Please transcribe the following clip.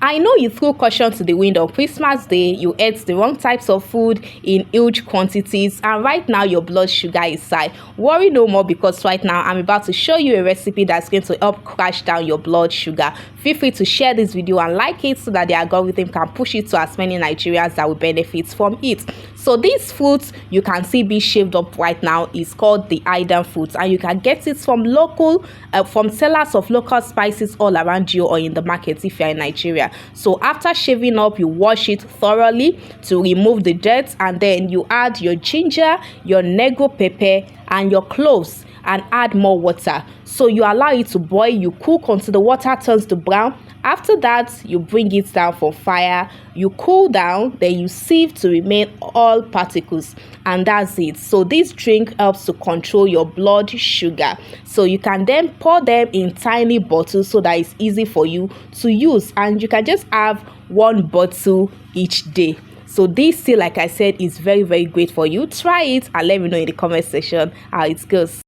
I know you threw caution to the wind on Christmas Day, you ate the wrong types of food in huge quantities, and right now your blood sugar is high. Worry no more, because right now I'm about to show you a recipe that's going to help crash down your blood sugar. Feel free to share this video and like it so that the algorithm can push it to as many Nigerians that will benefit from it. So these fruits you can see be shaved up right now is called the Idan fruits, and you can get it from from sellers of local spices all around you or in the market if you're in Nigeria. So after shaving up, you wash it thoroughly to remove the dirt, and then you add your ginger, your negro pepper, and your cloves, and add more water. So you allow it to boil, you cook until the water turns to brown. After that, you bring it down from fire, you cool down, then you sieve to remove all particles, and that's it. So this drink helps to control your blood sugar. So you can then pour them in tiny bottles so that it's easy for you to use, and you can just have one bottle each day. So this tea, like I said, is very, very great for you. Try it and let me know in the comment section how it goes.